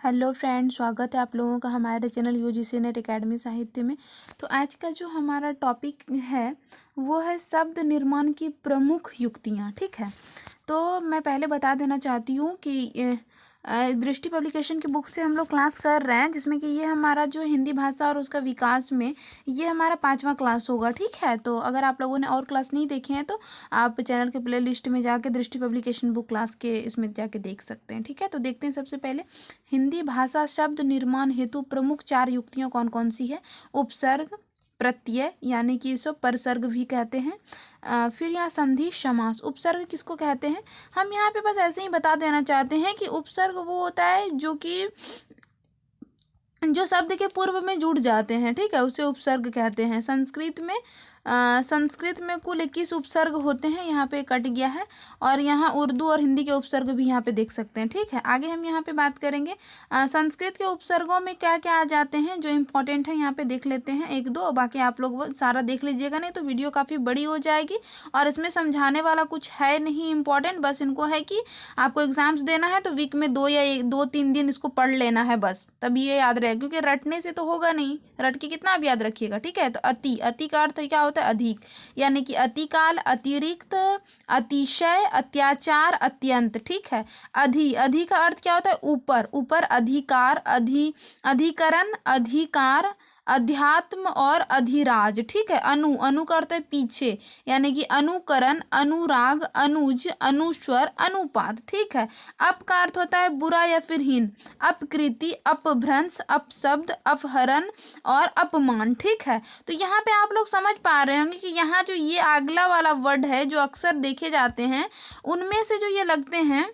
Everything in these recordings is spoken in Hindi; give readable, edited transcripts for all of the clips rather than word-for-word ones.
हेलो फ्रेंड, स्वागत है आप लोगों का हमारे चैनल यूजीसी नेट एकेडमी साहित्य में। तो आज का जो हमारा टॉपिक है वो है शब्द निर्माण की प्रमुख युक्तियाँ। ठीक है, तो मैं पहले बता देना चाहती हूँ कि दृष्टि पब्लिकेशन की बुक से हम लोग क्लास कर रहे हैं, जिसमें कि ये हमारा जो हिंदी भाषा और उसका विकास में ये हमारा 5वां क्लास होगा। ठीक है, तो अगर आप लोगों ने और क्लास नहीं देखे हैं तो आप चैनल के प्ले लिस्ट में जाके दृष्टि पब्लिकेशन बुक क्लास के इसमें जाके देख सकते हैं। ठीक है, तो देखते हैं सबसे पहले हिंदी भाषा शब्द निर्माण हेतु प्रमुख 4 युक्तियाँ कौन कौन सी है। उपसर्ग, प्रत्यय यानी कि इसको परसर्ग भी कहते हैं। फिर यहाँ संधि, समास। उपसर्ग किसको कहते हैं, हम यहाँ पे बस ऐसे ही बता देना चाहते हैं कि उपसर्ग वो होता है जो शब्द के पूर्व में जुड़ जाते हैं। ठीक है, उसे उपसर्ग कहते हैं। संस्कृत में कुल 21 उपसर्ग होते हैं, यहाँ पे कट गया है। और यहाँ उर्दू और हिंदी के उपसर्ग भी यहाँ पे देख सकते हैं। ठीक है, आगे हम यहाँ पे बात करेंगे संस्कृत के उपसर्गों में क्या क्या आ जाते हैं जो इम्पोर्टेंट है। यहाँ पे देख लेते हैं एक दो, बाकी आप लोग वो सारा देख लीजिएगा, नहीं तो वीडियो काफ़ी बड़ी हो जाएगी और इसमें समझाने वाला कुछ है नहीं इम्पोर्टेंट। बस इनको है कि आपको एग्जाम्स देना है तो वीक में 2 या 3 दिन इसको पढ़ लेना है, बस तभी ये याद रहेगा, क्योंकि रटने से तो होगा नहीं। रट के कितना आप याद रखिएगा। ठीक है, तो अति का अर्थ क्या होता है, अधिक, यानी कि अतिकाल, अतिरिक्त, अतिशय, अत्याचार, अत्यंत। ठीक है, अधि का अर्थ क्या होता है, ऊपर, ऊपर, अधिकार, अधिकरण, अधिकार, अध्यात्म और अधिराज। ठीक है, अनु का अर्थ है पीछे, यानी कि अनुकरण, अनुराग, अनुज, अनुस्वर, अनुपात। ठीक है, अप का अर्थ होता है बुरा या फिर हीन, अपकृति, अपभ्रंश, अपशब्द, अपहरण और अपमान। ठीक है, तो यहाँ पे आप लोग समझ पा रहे होंगे कि यहाँ जो ये अगला वाला वर्ड है जो अक्सर देखे जाते हैं, उनमें से जो ये लगते हैं,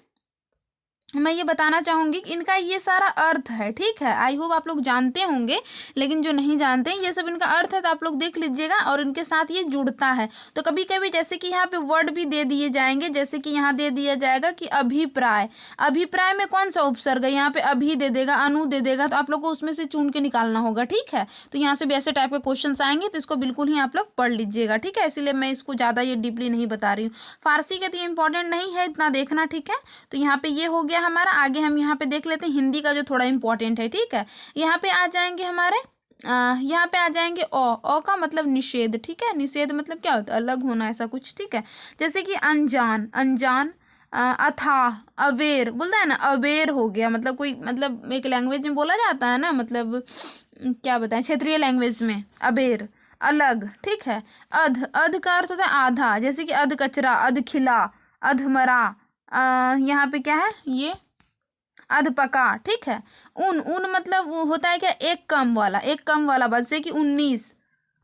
मैं ये बताना चाहूँगी कि इनका ये सारा अर्थ है। ठीक है, आई होप आप लोग जानते होंगे, लेकिन जो नहीं जानते हैं ये सब इनका अर्थ है, तो आप लोग देख लीजिएगा और इनके साथ ये जुड़ता है। तो कभी कभी जैसे कि यहाँ पे वर्ड भी दे दिए जाएंगे, जैसे कि यहाँ दे दिया जाएगा कि अभिप्राय। अभिप्राय में कौन सा उपसर्ग है, यहाँ पे अभी दे देगा, अनु दे देगा, तो आप लोग को उसमें से चुन के निकालना होगा। ठीक है, तो यहाँ से भी ऐसे टाइप के क्वेश्चन आएंगे, तो इसको बिल्कुल ही आप लोग पढ़ लीजिएगा। ठीक है, इसलिए मैं इसको ज़्यादा ये डीपली नहीं बता रही हूँ। फारसी के तो ये इंपॉर्टेंट नहीं है इतना देखना। ठीक है, तो यहाँ पे ये हो गया हमारा। आगे हम यहाँ पे देख लेते हैं हिंदी का जो थोड़ा इंपॉर्टेंट है। ठीक है, यहाँ पे आ जाएंगे हमारे यहाँ पे आ जाएंगे ओ का मतलब निषेध। ठीक है, निषेध मतलब क्या होता है, अलग होना, ऐसा कुछ। ठीक है, जैसे कि अनजान, अनजान, अथाह, अवेर बोलता है ना, अवेर हो गया, मतलब कोई, मतलब एक लैंग्वेज में बोला जाता है ना, मतलब क्या बताएं, क्षेत्रीय लैंग्वेज में अबेर, अलग। ठीक है, अध का अर्थ होता है आधा, जैसे कि अध कचरा, अध खिला, अधमरा। यहाँ पे क्या है, ये अधपका। ठीक है, उन मतलब वो होता है क्या, एक कम वाला बात, जैसे कि 19,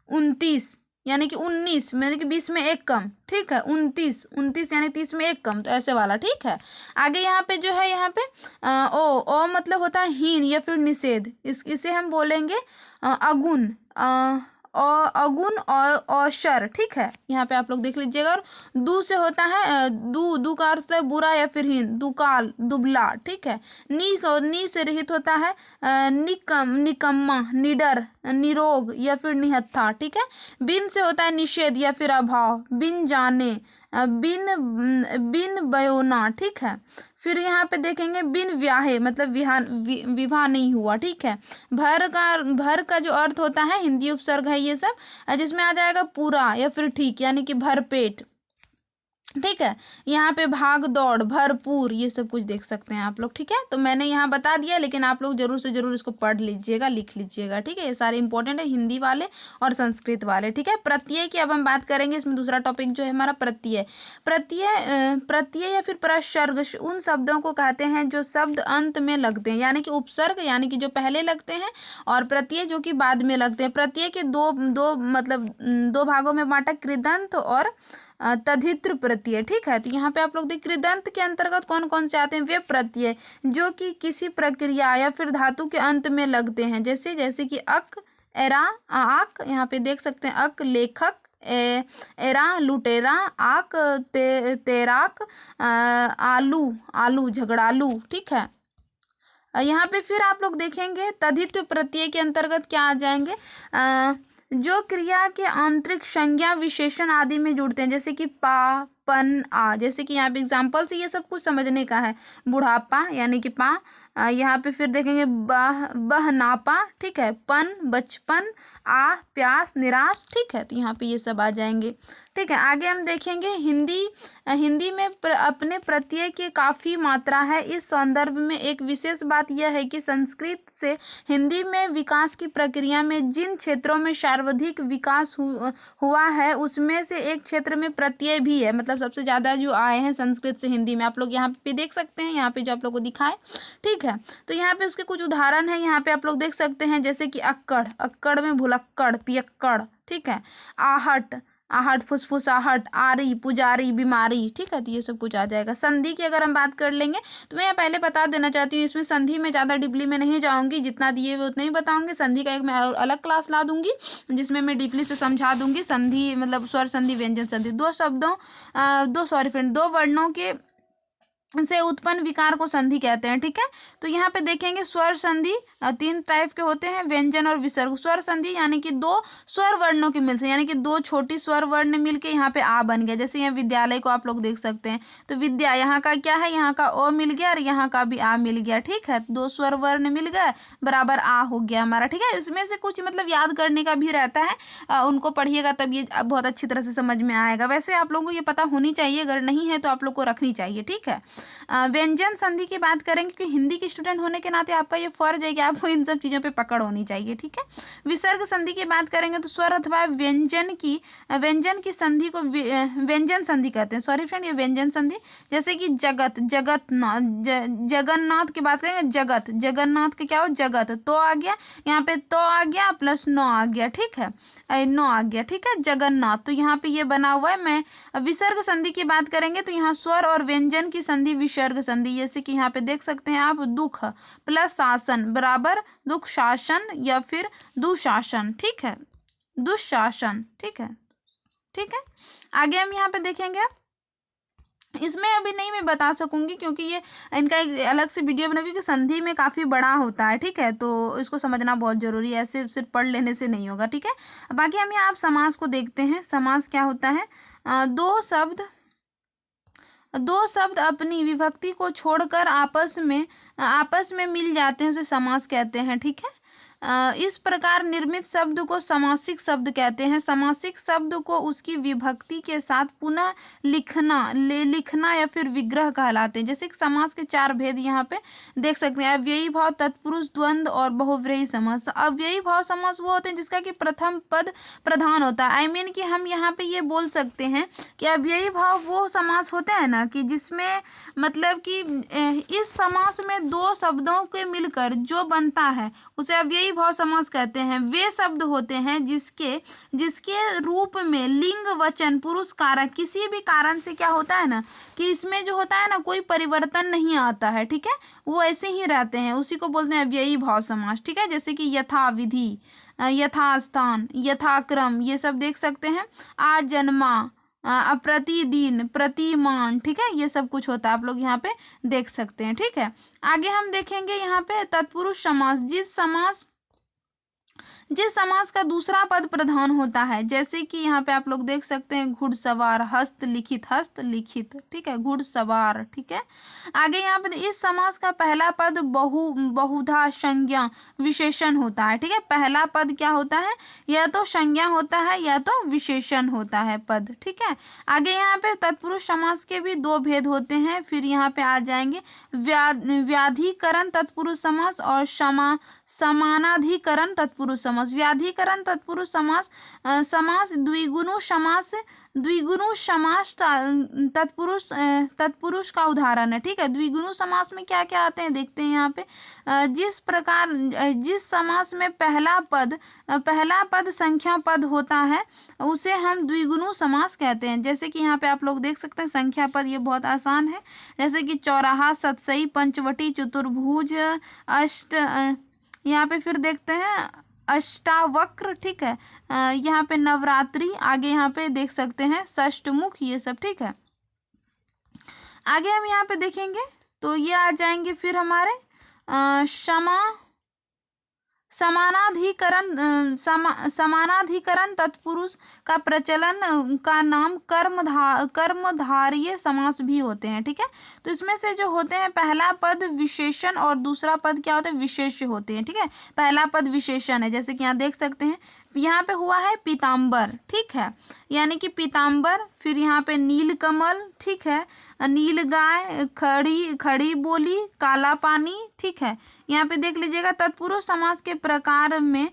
29, यानी कि 19 यानी कि 20 में एक कम। ठीक है, 29, 29 यानी 30 में एक कम, तो ऐसे वाला। ठीक है, आगे यहाँ पे जो है, यहाँ पे ओ मतलब होता है हीन या फिर निषेध। इसे हम बोलेंगे अगुण, अगुण और औशर। ठीक है, यहाँ पे आप लोग देख लीजिएगा। और दू से होता है दू का अर्थ है बुरा या फिर हीन, दुकाल, दुबला। ठीक है, नी से रहित होता है निकम्मा, निडर, निरोग या फिर निहत्था। ठीक है, बिन से होता है निषेध या फिर अभाव, बिन जाने, बिन बयोना। ठीक है, फिर यहाँ पे देखेंगे बिन व्याहे, मतलब विवाह नहीं हुआ। ठीक है, भर का जो अर्थ होता है, हिंदी उपसर्ग है ये सब, जिसमें आ जाएगा पूरा या फिर ठीक, यानी कि भरपेट। ठीक है, यहाँ पे भाग दौड़, भरपूर, ये सब कुछ देख सकते हैं आप लोग। ठीक है, तो मैंने यहाँ बता दिया, लेकिन आप लोग जरूर से जरूर इसको पढ़ लीजिएगा, लिख लीजिएगा। ठीक है, ये सारे इंपॉर्टेंट है, हिंदी वाले और संस्कृत वाले। ठीक है, प्रत्यय की अब हम बात करेंगे। इसमें दूसरा टॉपिक जो है हमारा प्रत्यय। प्रत्यय या फिर प्रसर्ग उन शब्दों को कहते हैं जो शब्द अंत में लगते हैं, यानी कि उपसर्ग यानी कि जो पहले लगते हैं, और प्रत्यय जो कि बाद में लगते हैं। प्रत्यय के दो भागों में बांटा, कृदंत और तद्धित्र प्रत्यय। ठीक है, तो यहाँ पे आप लोग देख, कृदंत के अंतर्गत कौन कौन से आते हैं, वे प्रत्यय जो कि किसी प्रक्रिया या फिर धातु के अंत में लगते हैं, जैसे कि अक, एरा, आक। यहाँ पे देख सकते हैं अक लेखक, एरा लुटेरा, आक तैराक, आलू आलू झगड़ालू। ठीक है, यहाँ पे फिर आप लोग देखेंगे तद्धित प्रत्यय के अंतर्गत क्या आ जाएंगे, जो क्रिया के आंतरिक संज्ञा विशेषण आदि में जुड़ते हैं, जैसे कि पा, पन, आ। जैसे कि यहाँ पे एग्जाम्पल से ये सब कुछ समझने का है। बुढ़ापा यानी कि पा, यहाँ पे फिर देखेंगे बह नापा, ठीक है, पन बचपन, आ प्यास निराश, ठीक है, तो यहाँ पे ये सब आ जाएंगे। ठीक है, आगे हम देखेंगे हिंदी में अपने प्रत्यय की काफ़ी मात्रा है। इस संदर्भ में एक विशेष बात यह है कि संस्कृत से हिंदी में विकास की प्रक्रिया में जिन क्षेत्रों में सर्वाधिक विकास हुआ है उसमें से एक क्षेत्र में प्रत्यय भी है। मतलब सबसे ज़्यादा जो आए हैं संस्कृत से हिंदी में, आप लोग यहाँ पे देख सकते हैं, यहाँ पे जो आप लोग को दिखाए। ठीक है, तो यहाँ पे उसके कुछ उदाहरण हैं, यहाँ पे आप लोग देख सकते हैं, जैसे कि अक्कड़, अक्कड़ में भुलक्कड़, पियक्कड़, ठीक है, आहट, आहट फुसफुसाहट, आरी पुजारी, बीमारी, ठीक है, तो ये सब कुछ आ जाएगा। संधि की अगर हम बात कर लेंगे तो मैं यहाँ पहले बता देना चाहती हूँ, इसमें संधि में ज़्यादा डीपली में नहीं जाऊँगी, जितना दिए हुए उतना ही बताऊँगी। संधि का एक मैं अलग क्लास ला दूंगी जिसमें मैं डीपली से समझा दूंगी। संधि मतलब स्वर संधि, व्यंजन संधि, दो वर्णों के से उत्पन्न विकार को संधि कहते हैं। ठीक है, तो यहाँ पे देखेंगे स्वर संधि 3 टाइप के होते हैं, व्यंजन और विसर्ग। स्वर संधि यानी कि 2 स्वर वर्णों के मिल से, यानी कि 2 छोटी स्वर वर्ण मिलके यहाँ पे आ बन गया। जैसे यहाँ विद्यालय को आप लोग देख सकते हैं, तो विद्या यहाँ का क्या है, यहाँ का ओ मिल गया और यहाँ का भी आ मिल गया। ठीक है, 2 स्वर वर्ण मिल गए बराबर आ हो गया हमारा। ठीक है, इसमें से कुछ मतलब याद करने का भी रहता है, उनको पढ़िएगा तब ये बहुत अच्छी तरह से समझ में आएगा। वैसे आप लोगों को ये पता होनी चाहिए, अगर नहीं है तो आप लोग को रखनी चाहिए। ठीक है, व्यंजन संधि की बात करेंगे क्योंकि हिंदी के स्टूडेंट होने के नाते आपका ये फर्ज है कि आपको इन सब चीज़ों पे पकड़ होनी चाहिए। ठीक है, विसर्ग संधि की बात करेंगे तो स्वर अथवा व्यंजन की संधि को व्यंजन संधि कहते हैं। सॉरी फ्रेंड, ये व्यंजन संधि। जैसे कि जगत, जगन्नाथ की बात करेंगे, जगन्नाथ के क्या हो, जगत, तो आ गया यहाँ पे, तो आ गया प्लस नो आ गया। ठीक है, नो आ गया। ठीक है, जगन्नाथ, तो यहाँ पे ये बना हुआ है। मैं विसर्ग संधि की बात करेंगे तो यहाँ स्वर और व्यंजन की संधि विसर्ग संधि, जैसे कि यहाँ पे देख सकते हैं आप, दुख प्लस शासन बराबर दुख शासन या फिर दुशासन। ठीक है, दुशासन। ठीक है, ठीक है, आगे हम यहाँ पे देखेंगे। इसमें अभी नहीं मैं बता सकूंगी क्योंकि ये इनका एक अलग से वीडियो बना, क्योंकि संधि में काफ़ी बड़ा होता है। ठीक है, तो इसको समझना बहुत जरूरी है, ऐसे सिर्फ पढ़ लेने से नहीं होगा। ठीक है, बाकी हम यहाँ आप समास को देखते हैं। समास क्या होता है, दो शब्द अपनी विभक्ति को छोड़कर आपस में मिल जाते हैं, उसे समास कहते हैं। ठीक है, इस प्रकार निर्मित शब्द को समासिक शब्द कहते हैं। समासिक शब्द को उसकी विभक्ति के साथ पुनः लिखना या फिर विग्रह कहलाते हैं। जैसे कि समास के 4 भेद यहाँ पे देख सकते हैं, अव्ययी भाव, तत्पुरुष, द्वंद्व और बहुव्रीहि समास। अव्ययी भाव समास वो होते हैं जिसका कि प्रथम पद प्रधान होता है। कि हम यहाँ पे ये बोल सकते हैं कि अव्ययी भाव वो समास होते हैं ना कि जिसमें मतलब कि इस समास में 2 शब्दों के मिलकर जो बनता है उसे अव्ययी भाव समास कहते हैं। वे शब्द होते हैं जिसके रूप में लिंग वचन पुरुष कारक किसी भी कारण से क्या होता है ना कि इसमें जो होता है ना कोई परिवर्तन नहीं आता है। ठीक है, वो ऐसे ही रहते हैं, उसी को बोलते हैं अव्ययी भाव समास। ठीक है, जैसे कि यथाविधि, यथास्थान, यथाक्रम, ये सब देख सकते हैं। आजन्मा, प्रतिदिन, प्रतिमान। ठीक है, ये सब कुछ होता है, आप लोग यहाँ पे देख सकते हैं। ठीक है, आगे हम देखेंगे यहाँ पे तत्पुरुष समास। जिस समास का दूसरा पद प्रधान होता है, जैसे कि यहाँ पे आप लोग देख सकते हैं घुड़सवार, हस्तलिखित, हस्तलिखित। ठीक है, घुड़सवार। ठीक है, आगे यहाँ पे इस समास का पहला पद बहुधा संज्ञा विशेषण होता है। ठीक है, पहला पद क्या होता है, या तो संज्ञा होता है या तो विशेषण होता है पद। ठीक है, आगे यहाँ पे तत्पुरुष समास के भी 2 भेद होते हैं। फिर यहाँ पे आ जाएंगे व्याधिकरण तत्पुरुष समास और समानाधिकरण तत्पुरुष समास। व्याधिकरण तत्पुरुष समास द्विगुणु समास तत्पुरुष का उदाहरण है। ठीक है, द्विगुणु समास में क्या क्या आते हैं देखते हैं यहाँ पे। जिस समास में पहला पद संख्या पद होता है उसे हम द्विगुणु समास कहते हैं। जैसे कि यहाँ पे आप लोग देख सकते हैं संख्या पद, ये बहुत आसान है, जैसे कि चौराहा, सतसई, पंचवटी, चतुर्भुज, अष्ट, यहाँ पे फिर देखते हैं अष्टावक्र। ठीक है, यहाँ पे नवरात्रि, आगे यहाँ पे देख सकते हैं षष्टमुख, ये सब। ठीक है, आगे हम यहाँ पे देखेंगे तो ये आ जाएंगे फिर हमारे समानाधिकरण तत्पुरुष का प्रचलन का नाम कर्मधारय समास भी होते हैं। ठीक है, तो इसमें से जो होते हैं पहला पद विशेषण और दूसरा पद क्या होता है, विशेष्य होते हैं। ठीक है, पहला पद विशेषण है, जैसे कि यहाँ देख सकते हैं यहाँ पे हुआ है पीताम्बर। ठीक है, यानी कि पीताम्बर, फिर यहाँ पे नीलकमल, ठीक है, नील गाय, खड़ी बोली, काला पानी। ठीक है, यहाँ पे देख लीजिएगा तत्पुरुष समास के प्रकार में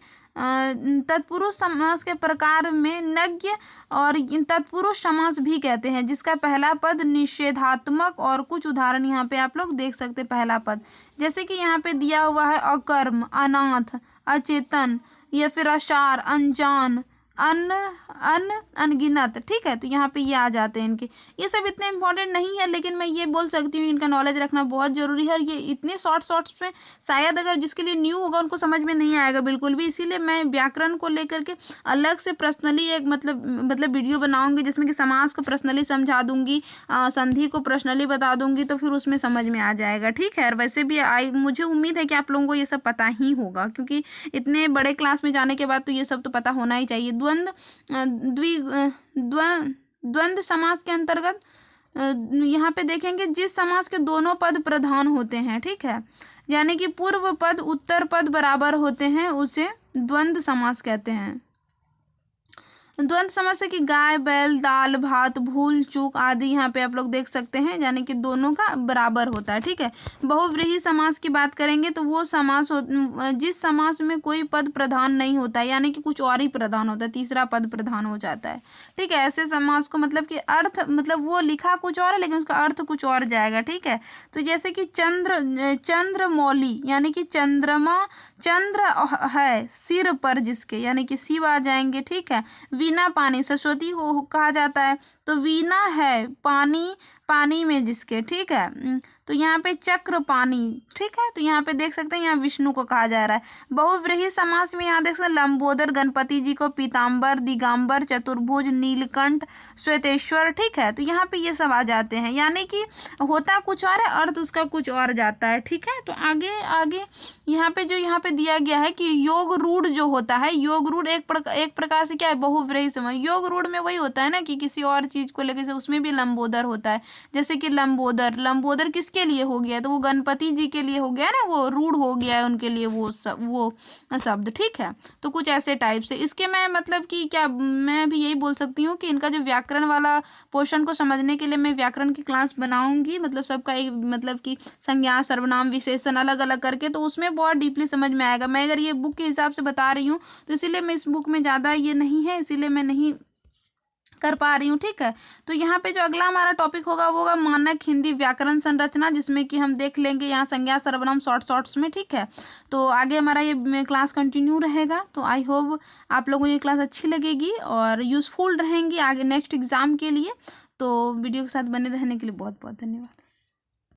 नज्ञ और तत्पुरुष समास भी कहते हैं, जिसका पहला पद निषेधात्मक, और कुछ उदाहरण यहाँ पे आप लोग देख सकते हैं। पहला पद जैसे कि यहाँ पे दिया हुआ है अकर्म, अनाथ, अचेतन, या फिर अशार, अनजान, अनगिनत। ठीक है, तो यहाँ पे ये आ जाते हैं इनके। ये सब इतने इंपॉर्टेंट नहीं है, लेकिन मैं ये बोल सकती हूँ इनका नॉलेज रखना बहुत ज़रूरी है। और ये इतने शॉर्ट्स में शायद अगर जिसके लिए न्यू होगा उनको समझ में नहीं आएगा बिल्कुल भी। इसीलिए मैं व्याकरण को लेकर के अलग से पर्सनली एक मतलब वीडियो बनाऊँगी, जिसमें कि समास को पर्सनली समझा दूँगी, संधि को पर्सनली बता दूँगी, तो फिर उसमें समझ में आ जाएगा। ठीक है, और वैसे भी मुझे उम्मीद है कि आप लोगों को ये सब पता ही होगा, क्योंकि इतने बड़े क्लास में जाने के बाद तो ये सब तो पता होना ही चाहिए। द्वंद्व समास के अंतर्गत यहाँ पे देखेंगे जिस समास के दोनों पद प्रधान होते हैं। ठीक है, यानी कि पूर्व पद उत्तर पद बराबर होते हैं, उसे द्वंद्व समास कहते हैं। द्वंद्व समास है कि गाय, बैल, दाल, भात, भूल, चूक आदि यहाँ पे आप लोग देख सकते हैं, यानी कि दोनों का बराबर होता है। ठीक है, बहुव्रीहि समास की बात करेंगे तो वो समास जिस समास में कोई पद प्रधान नहीं होता है, यानी कि कुछ और ही प्रधान होता है, तीसरा पद प्रधान हो जाता है। ठीक है, ऐसे समास को मतलब कि अर्थ मतलब वो लिखा कुछ और है लेकिन उसका अर्थ कुछ और जाएगा। ठीक है, तो जैसे कि चंद्रमौली, यानी कि चंद्र है सिर पर जिसके, यानी कि शिव आ जाएंगे। ठीक है, वीणा पानी, सरस्वती को कहा जाता है, तो वीणा है पानी में जिसके। ठीक है, तो यहाँ पे चक्र पानी। ठीक है, तो यहाँ पे देख सकते हैं यहाँ विष्णु को कहा जा रहा है। बहुव्रीहि समास में यहाँ देख सकते हैं लंबोदर गणपति जी को पीताम्बर, दिगंबर, चतुर्भुज, नीलकंठ, श्वेतेश्वर। ठीक है, तो यहाँ पे ये सब आ जाते हैं, यानी कि होता कुछ और है, अर्थ उसका कुछ और जाता है। ठीक है, तो आगे यहाँ पे दिया गया है कि योग रूढ़ जो होता है, योग रूढ़ एक प्रकार से क्या है, बहुव्रीहि समास। योग रूढ़ में वही होता है ना कि किसी और चीज को लेकर, उसमें भी लंबोदर होता है। जैसे कि लंबोदर किसके लिए हो गया, तो वो गणपति जी के लिए हो गया ना, वो रूढ़ हो गया है उनके लिए वो शब्द। ठीक है, तो कुछ ऐसे टाइप से इसके मैं मतलब कि क्या मैं भी यही बोल सकती हूँ कि इनका जो व्याकरण वाला पोर्शन को समझने के लिए मैं व्याकरण की क्लास बनाऊंगी, मतलब सबका एक मतलब कि संज्ञा, सर्वनाम, विशेषण अलग अलग करके, तो उसमें बहुत डीपली समझ में आएगा। मैं अगर ये बुक के हिसाब से बता रही हूँ तो इसीलिए मैं इस बुक में ज़्यादा ये नहीं है, इसीलिए मैं नहीं कर पा रही हूँ। ठीक है, तो यहाँ पे जो अगला हमारा टॉपिक होगा वो होगा मानक हिंदी व्याकरण संरचना, जिसमें कि हम देख लेंगे यहाँ संज्ञा, सर्वनाम शॉर्ट्स में। ठीक है, तो आगे हमारा ये क्लास कंटिन्यू रहेगा। तो आई होप आप लोगों को ये क्लास अच्छी लगेगी और यूज़फुल रहेंगी आगे नेक्स्ट एग्जाम के लिए। तो वीडियो के साथ बने रहने के लिए बहुत बहुत धन्यवाद।